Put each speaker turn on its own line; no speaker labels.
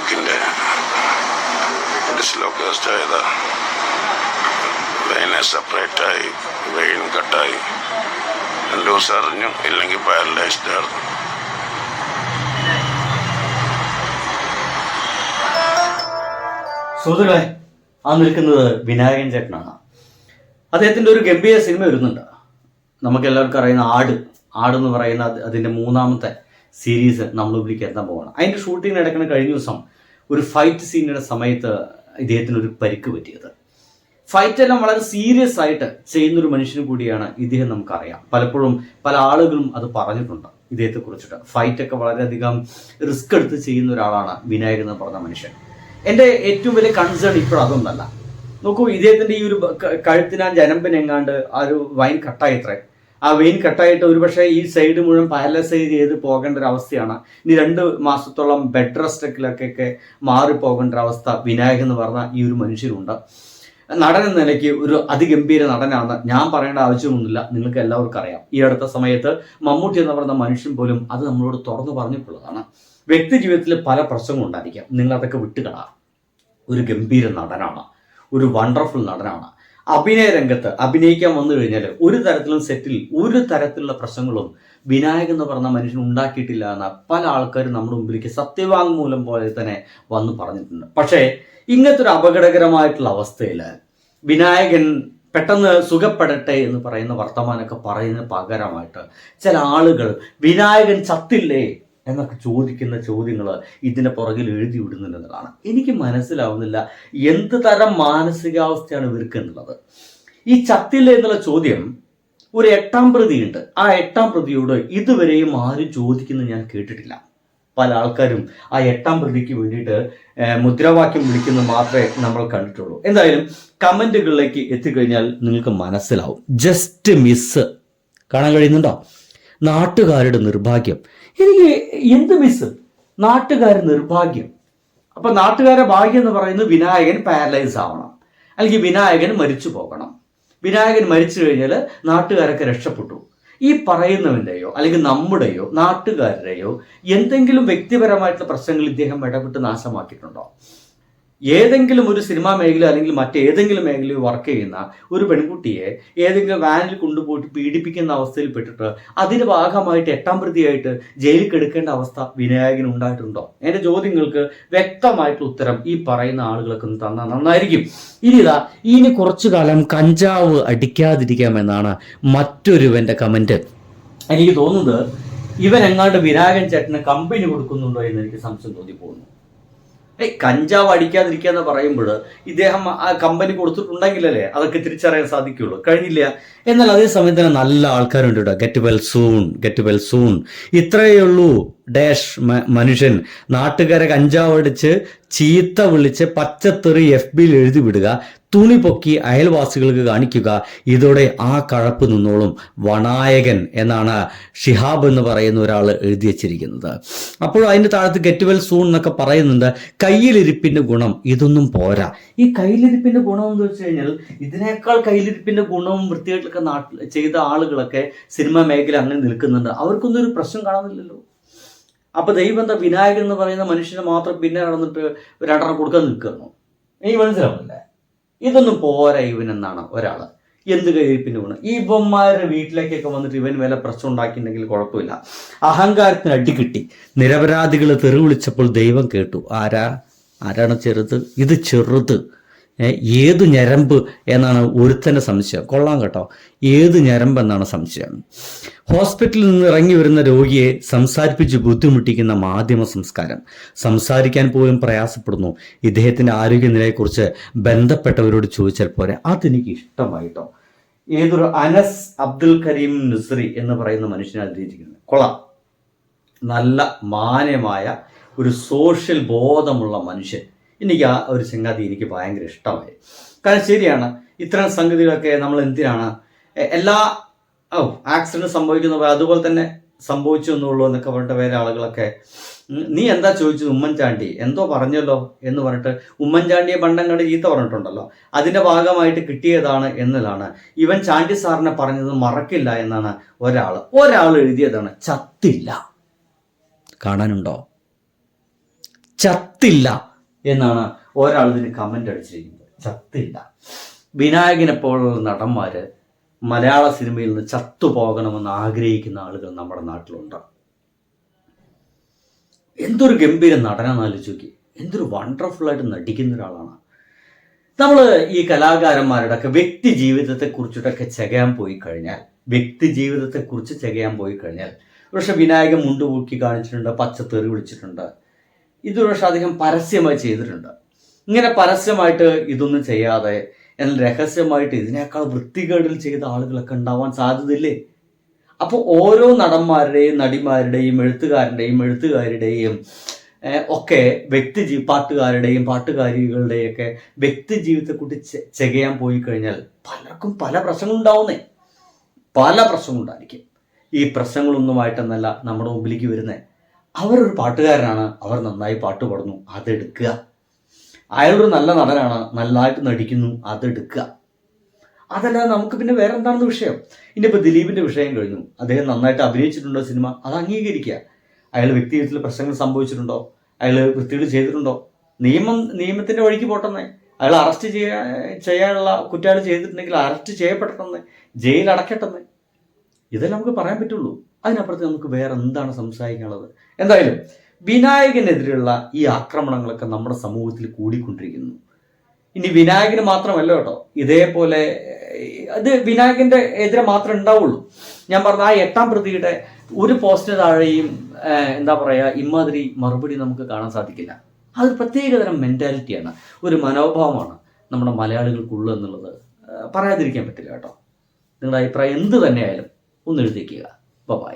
ഡിസ്കിൻ്റെ ഡിസ്ലോക്കേസ്റ്റ് ആയത്. വെയിനെ സെപ്പറേറ്റായി, വെയിൻ കട്ടായി, ലൂസ് അറിഞ്ഞു, ഇല്ലെങ്കിൽ പാരലൈസ്ഡ് ആയിരുന്നു.
സുഹൃത്തുക്കളെ, ആ നിൽക്കുന്നത് വിനായകൻ ചേട്ടനാണ്. അദ്ദേഹത്തിൻ്റെ ഒരു ഗംഭീര സിനിമ വരുന്നുണ്ട്. നമുക്കെല്ലാവർക്കും അറിയുന്ന ആടെന്ന് പറയുന്ന അതിൻ്റെ 3ാമത്തെ സീരീസ് നമ്മൾ മുമ്പിലേക്ക് എത്താൻ പോകണം. അതിൻ്റെ ഷൂട്ടിംഗ് നടക്കുന്ന കഴിഞ്ഞ ദിവസം ഒരു ഫൈറ്റ് സീനിൻ്റെ സമയത്ത് ഇദ്ദേഹത്തിനൊരു പരിക്ക് പറ്റിയത്. ഫൈറ്റെല്ലാം വളരെ സീരിയസ് ആയിട്ട് ചെയ്യുന്നൊരു മനുഷ്യന് കൂടിയാണ് ഇദ്ദേഹം. നമുക്കറിയാം, പലപ്പോഴും പല ആളുകളും അത് പറഞ്ഞിട്ടുണ്ട് ഇദ്ദേഹത്തെ കുറിച്ചിട്ട്. ഫൈറ്റൊക്കെ വളരെയധികം റിസ്ക് എടുത്ത് ചെയ്യുന്ന ഒരാളാണ് വിനായകൻ എന്ന് പറഞ്ഞ മനുഷ്യൻ. എൻ്റെ ഏറ്റവും വലിയ കൺസേൺ ഇപ്പോൾ അതൊന്നല്ല. നോക്കൂ, ഇദ്ദേഹത്തിൻ്റെ ഈ ഒരു കഴുത്തിനാ ജനമ്പിനെങ്ങാണ്ട് ആ ഒരു വൈൻ കട്ടായിത്രേ. ആ വെയിൻ കട്ടായിട്ട് ഒരുപക്ഷെ ഈ സൈഡ് മുഴുവൻ പാരലൈസ് ചെയ്ത് പോകേണ്ട ഒരു അവസ്ഥയാണ്. ഇനി 2 മാസത്തോളം ബെഡ് റെസ്റ്റൊക്കെ മാറിപ്പോകേണ്ട ഒരു അവസ്ഥ വിനായകൻ എന്ന് പറഞ്ഞ ഈ ഒരു മനുഷ്യരുണ്ട്. നടൻ എന്ന നിലയ്ക്ക് ഒരു അതിഗംഭീര നടനാണ്, ഞാൻ പറയേണ്ട ആവശ്യമൊന്നുമില്ല, നിങ്ങൾക്ക് എല്ലാവർക്കും അറിയാം. ഈ അടുത്ത സമയത്ത് മമ്മൂട്ടി എന്ന് പറയുന്ന മനുഷ്യൻ പോലും അത് നമ്മളോട് തുറന്നു പറഞ്ഞിട്ടുള്ളതാണ്. വ്യക്തി ജീവിതത്തിൽ പല പ്രശ്നങ്ങളും ഉണ്ടായിരിക്കാം, നിങ്ങൾ അതൊക്കെ വിട്ടുകളാം. ഒരു ഗംഭീര നടനാണ്, ഒരു വണ്ടർഫുൾ നടനാണ്. അഭിനയ രംഗത്ത് അഭിനയിക്കാൻ വന്നു കഴിഞ്ഞാൽ ഒരു തരത്തിലും സെറ്റിൽ ഒരു തരത്തിലുള്ള പ്രശ്നങ്ങളും വിനായകൻ എന്ന് പറഞ്ഞ മനുഷ്യൻ ഉണ്ടാക്കിയിട്ടില്ല എന്ന പല ആൾക്കാരും നമ്മുടെ മുമ്പിലേക്ക് സത്യവാങ്മൂലം പോലെ തന്നെ വന്ന് പറഞ്ഞിട്ടുണ്ട്. പക്ഷേ ഇങ്ങനത്തെ ഒരു അപകടകരമായിട്ടുള്ള അവസ്ഥയിൽ വിനായകൻ പെട്ടെന്ന് സുഖപ്പെടട്ടെ എന്ന് പറയുന്ന വർത്തമാനമൊക്കെ പറയുന്നതിന് പകരമായിട്ട് ചില ആളുകൾ വിനായകൻ ചത്തില്ലേ എന്നൊക്കെ ചോദിക്കുന്ന ചോദ്യങ്ങൾ ഇതിൻ്റെ പുറകിൽ എഴുതി വിടുന്നുള്ളതാണ്. എനിക്ക് മനസ്സിലാവുന്നില്ല എന്ത് തരം മാനസികാവസ്ഥയാണ് ഇവർക്ക് എന്നുള്ളത്. ഈ ചത്തില്ല എന്നുള്ള ചോദ്യം ഒരു 8ാം പ്രതിയുണ്ട്. ആ 8ാം പ്രതിയോട് ഇതുവരെയും ആരും ചോദിക്കുന്നത് ഞാൻ കേട്ടിട്ടില്ല. പല ആൾക്കാരും ആ 8ാം പ്രതിക്ക് വേണ്ടിയിട്ട് മുദ്രാവാക്യം വിളിക്കുന്നത് മാത്രമേ നമ്മൾ കണ്ടിട്ടുള്ളൂ. എന്തായാലും കമൻറ്റുകളിലേക്ക് എത്തിക്കഴിഞ്ഞാൽ നിങ്ങൾക്ക് മനസ്സിലാവും. ജസ്റ്റ് മിസ് കാണാൻ കഴിയുന്നുണ്ടോ? നാട്ടുകാരുടെ നിർഭാഗ്യം. എനിക്ക് എന്ത് മിസ്? നാട്ടുകാരുടെ നിർഭാഗ്യം. അപ്പൊ നാട്ടുകാരുടെ ഭാഗ്യം എന്ന് പറയുന്നത് വിനായകൻ പാരലൈസ് ആവണം, അല്ലെങ്കിൽ വിനായകൻ മരിച്ചു പോകണം. വിനായകൻ മരിച്ചു കഴിഞ്ഞാൽ നാട്ടുകാരൊക്കെ രക്ഷപ്പെട്ടു. ഈ പറയുന്നവൻ്റെയോ അല്ലെങ്കിൽ നമ്മുടെയോ നാട്ടുകാരുടെയോ എന്തെങ്കിലും വ്യക്തിപരമായിട്ടുള്ള പ്രശ്നങ്ങൾ ഇദ്ദേഹം ഇടപെട്ട് നാശമാക്കിയിട്ടുണ്ടോ? ഏതെങ്കിലും ഒരു സിനിമാ മേഖല അല്ലെങ്കിൽ മറ്റേതെങ്കിലും മേഖലയിൽ വർക്ക് ചെയ്യുന്ന ഒരു പെൺകുട്ടിയെ ഏതെങ്കിലും വാനിൽ കൊണ്ടുപോയിട്ട് പീഡിപ്പിക്കുന്ന അവസ്ഥയിൽ പെട്ടിട്ട് അതിന് ഭാഗമായിട്ട് 8ാം പ്രതിയായിട്ട് ജയിലിൽ കിടക്കേണ്ട അവസ്ഥ വിനായകൻ ഉണ്ടായിട്ടുണ്ടോ? എൻ്റെ ചോദ്യങ്ങൾക്ക് വ്യക്തമായിട്ടുള്ള ഉത്തരം ഈ പറയുന്ന ആളുകൾക്ക് തന്നാൽ നന്നായിരിക്കും. ഇനി കുറച്ചു കാലം കഞ്ചാവ് അടിക്കാതിരിക്കാമെന്നാണ് മറ്റൊരുവന്റെ കമന്റ്. എനിക്ക് തോന്നുന്നത് ഇവൻ എങ്ങാണ്ട് വിനായകൻ ചേട്ടന് കമ്പനി കൊടുക്കുന്നുണ്ടോ എന്ന് എനിക്ക് സംശയം തോന്നിപ്പോകുന്നു. കഞ്ചാവ് അടിക്കാതിരിക്കുക എന്ന് പറയുമ്പോൾ ഇദ്ദേഹം ആ കമ്പനി കൊടുത്തിട്ടുണ്ടെങ്കിലല്ലേ അതൊക്കെ തിരിച്ചറിയാൻ സാധിക്കുള്ളൂ. കഴിഞ്ഞില്ല. എന്നാൽ അതേ സമയത്ത് തന്നെ നല്ല ആൾക്കാരുണ്ട് കേട്ടോ. ഗെറ്റ് വെൽ സൂൺ ഇത്രയേ ഉള്ളൂ ഡാഷ് മനുഷ്യൻ. നാട്ടുകാരെ കഞ്ചാവ് അടിച്ച് ചീത്ത വിളിച്ച് പച്ചത്തെറി FBയിൽ എഴുതി വിടുക, തുണി പൊക്കി അയൽവാസികൾക്ക് കാണിക്കുക. ഇതോടെ ആ കഴപ്പ് നിന്നോളും വനായകൻ എന്നാണ് ഷിഹാബ് എന്ന് പറയുന്ന ഒരാൾ എഴുതി വച്ചിരിക്കുന്നത്. അപ്പോൾ അതിൻ്റെ താഴത്ത് ഗെറ്റ് വെൽ സൂൺ എന്നൊക്കെ പറയുന്നുണ്ട്. കയ്യിലിരിപ്പിന്റെ ഗുണം ഇതൊന്നും പോരാ. ഈ കയ്യിലിരിപ്പിന്റെ ഗുണം എന്ന് വെച്ച് കഴിഞ്ഞാൽ ഇതിനേക്കാൾ കയ്യിലിരിപ്പിന്റെ ഗുണവും വൃത്തിയായിട്ടൊക്കെ നാട്ടിൽ ചെയ്ത ആളുകളൊക്കെ സിനിമാ മേഖല അങ്ങനെ നിൽക്കുന്നുണ്ട്. അവർക്കൊന്നും ഒരു പ്രശ്നം കാണുന്നില്ലല്ലോ. അപ്പൊ ദൈവം എന്താ വിനായകൻ എന്ന് പറയുന്ന മനുഷ്യനെ മാത്രം പിന്നെ നടന്നിട്ട് 2 കൊടുക്കാൻ നിൽക്കുന്നു? എനിക്ക് മനസ്സിലാവുന്നില്ല. ഇതൊന്നും പോരാ ഇവനെന്നാണ് ഒരാള്. എന്ത് കയ്യിരിപ്പിന്റെ ഗുണം? ഈ ഇവന്മാരുടെ വീട്ടിലേക്കൊക്കെ വന്നിട്ട് ഇവൻ വില പ്രശ്നം ഉണ്ടാക്കിയിട്ടുണ്ടെങ്കിൽ കുഴപ്പമില്ല. അഹങ്കാരത്തിന് അടികിട്ടി നിരപരാധികൾ തെറി വിളിച്ചപ്പോൾ ദൈവം കേട്ടു. ആരാണ് ചെറുത്? ഇത് ചെറുത്. ഏത് ഞരമ്പ് എന്നാണ് ഒരുത്തൻ്റെ സംശയം. കൊള്ളാം കേട്ടോ, ഏത് ഞരമ്പ് എന്നാണ് സംശയം. ഹോസ്പിറ്റലിൽ നിന്ന് ഇറങ്ങി വരുന്ന രോഗിയെ സംസാരിപ്പിച്ച് ബുദ്ധിമുട്ടിക്കുന്ന മാധ്യമ സംസ്കാരം. സംസാരിക്കാൻ പോലും പ്രയാസപ്പെടുന്നു. ഇദ്ദേഹത്തിൻ്റെ ആരോഗ്യനിലയെക്കുറിച്ച് ബന്ധപ്പെട്ടവരോട് ചോദിച്ചാൽ പോരെ. അതെനിക്ക് ഇഷ്ടമായിട്ടോ. ഏതൊരു അനസ് അബ്ദുൽ കരീം നുസ്രി എന്ന് പറയുന്ന മനുഷ്യനാണ് എഴുതിയിരിക്കുന്നത്. കൊള്ളാം. നല്ല മാന്യമായ ഒരു സോഷ്യൽ ബോധമുള്ള മനുഷ്യൻ. എനിക്ക് ആ ഒരു സംഗതി എനിക്ക് ഭയങ്കര ഇഷ്ടമായി. കാരണം ശരിയാണ്, ഇത്തരം സംഗതികളൊക്കെ നമ്മൾ എന്തിനാണ് ആക്സിഡന്റ് സംഭവിക്കുന്ന അതുപോലെ തന്നെ സംഭവിച്ചു എന്നുള്ളൂ എന്നൊക്കെ പറഞ്ഞിട്ട് വേറെ ആളുകളൊക്കെ നീ എന്താ ചോദിച്ചത് ഉമ്മൻചാണ്ടി എന്തോ പറഞ്ഞല്ലോ എന്ന് പറഞ്ഞിട്ട് ഉമ്മൻചാണ്ടിയെ പണ്ടങ്ങാണ്ട് ചീത്ത പറഞ്ഞിട്ടുണ്ടല്ലോ, അതിൻ്റെ ഭാഗമായിട്ട് കിട്ടിയതാണ് എന്നതാണ്. ഇവൻ ചാണ്ടി സാറിനെ പറഞ്ഞത് മറക്കില്ല എന്നാണ് ഒരാൾ എഴുതിയതാണ്. ചത്തില്ല. കാണാനുണ്ടോ? ചത്തില്ല എന്നാണ് ഒരാൾ ഇതിന് കമൻ്റ് അടിച്ചിരിക്കുന്നത്. ചത്തില്ല. വിനായകനെ പോലുള്ള നടന്മാർ മലയാള സിനിമയിൽ നിന്ന് ചത്തുപോകണമെന്ന് ആഗ്രഹിക്കുന്ന ആളുകൾ നമ്മുടെ നാട്ടിലുണ്ട്. എന്തൊരു ഗംഭീര നടനാന്ന് ആലോചിച്ച് നോക്കി. എന്തൊരു വണ്ടർഫുള്ളായിട്ട് നടിക്കുന്ന ഒരാളാണ്. നമ്മൾ ഈ കലാകാരന്മാരുടെ ഒക്കെ വ്യക്തി ജീവിതത്തെക്കുറിച്ചിട്ടൊക്കെ ചകയാൻ പോയി കഴിഞ്ഞാൽ പക്ഷെ വിനായകൻ മുണ്ടുപൂക്കി കാണിച്ചിട്ടുണ്ട്, പച്ചത്തേറി വിളിച്ചിട്ടുണ്ട്. ഇത് പക്ഷെ അധികം പരസ്യമായി ചെയ്തിട്ടുണ്ട്. ഇങ്ങനെ പരസ്യമായിട്ട് ഇതൊന്നും ചെയ്യാതെ എന്നാൽ രഹസ്യമായിട്ട് ഇതിനേക്കാൾ വൃത്തികേടിൽ ചെയ്ത ആളുകളൊക്കെ ഉണ്ടാവാൻ സാധ്യതയില്ലേ? അപ്പോൾ ഓരോ നടന്മാരുടെയും നടിമാരുടെയും എഴുത്തുകാരുടെയും ഒക്കെ പാട്ടുകാരുടെയും പാട്ടുകാരികളുടെയും ഒക്കെ വ്യക്തി ജീവിതത്തെക്കുറിച്ച് ചെകയാൻ പോയി കഴിഞ്ഞാൽ പലർക്കും പല പ്രശ്നങ്ങളുണ്ടാവുന്നേ. പല പ്രശ്നങ്ങളുണ്ടായിരിക്കും. ഈ പ്രശ്നങ്ങളൊന്നുമായിട്ടെന്നല്ല നമ്മുടെ മുമ്പിലേക്ക് വരുന്നത്. അവരൊരു പാട്ടുകാരനാണ്, അവർ നന്നായി പാട്ട് പാടുന്നു, അതെടുക്കുക. അയാളൊരു നല്ല നടനാണ്, നല്ലതായിട്ട് നടിക്കുന്നു, അതെടുക്കുക. അതല്ലാതെ നമുക്ക് പിന്നെ വേറെ എന്താണെന്ന് വിഷയം. ഇനിയിപ്പോൾ ദിലീപിൻ്റെ വിഷയം കഴിഞ്ഞു. അദ്ദേഹം നന്നായിട്ട് അഭിനയിച്ചിട്ടുണ്ടോ സിനിമ, അത് അംഗീകരിക്കുക. അയാൾ വ്യക്തിജീവിതത്തിൽ പ്രശ്നങ്ങൾ സംഭവിച്ചിട്ടുണ്ടോ, അയാൾ വൃത്തികൾ ചെയ്തിട്ടുണ്ടോ, നിയമത്തിൻ്റെ വഴിക്ക് പോട്ടെന്നേ. അയാൾ അറസ്റ്റ് ചെയ്യാനുള്ള കുറ്റങ്ങൾ ചെയ്തിട്ടുണ്ടെങ്കിൽ അറസ്റ്റ് ചെയ്യപ്പെട്ടെന്ന്, ജയിൽ അടക്കട്ടെന്ന്. ഇതല്ലേ നമുക്ക് പറയാൻ പറ്റുള്ളൂ. അതിനപ്പുറത്ത് നമുക്ക് വേറെ എന്താണ് സംസാരിക്കാനുള്ളത്? എന്തായാലും വിനായകനെതിരെയുള്ള ഈ ആക്രമണങ്ങളൊക്കെ നമ്മുടെ സമൂഹത്തിൽ കൂടിക്കൊണ്ടിരിക്കുന്നു. ഇനി വിനായകന് മാത്രമല്ല കേട്ടോ, ഇതേപോലെ അത് വിനായകന്റെ എതിരെ മാത്രമേ ഉണ്ടാവുള്ളൂ. ഞാൻ പറഞ്ഞ ആ 8-ാം പ്രതിയുടെ ഒരു പോസ്റ്റിന് താഴെയും ഇമാതിരി മറുപടി നമുക്ക് കാണാൻ സാധിക്കില്ല. അതൊരു പ്രത്യേകതരം മെന്റാലിറ്റിയാണ്, ഒരു മനോഭാവമാണ് നമ്മുടെ മലയാളികൾക്കുള്ളത് എന്നുള്ളത് പറയാതിരിക്കാൻ പറ്റില്ല കേട്ടോ. നിങ്ങളുടെ അഭിപ്രായം എന്ത് തന്നെയായാലും ഒന്ന് എഴുതിക്കുക. ബൈ.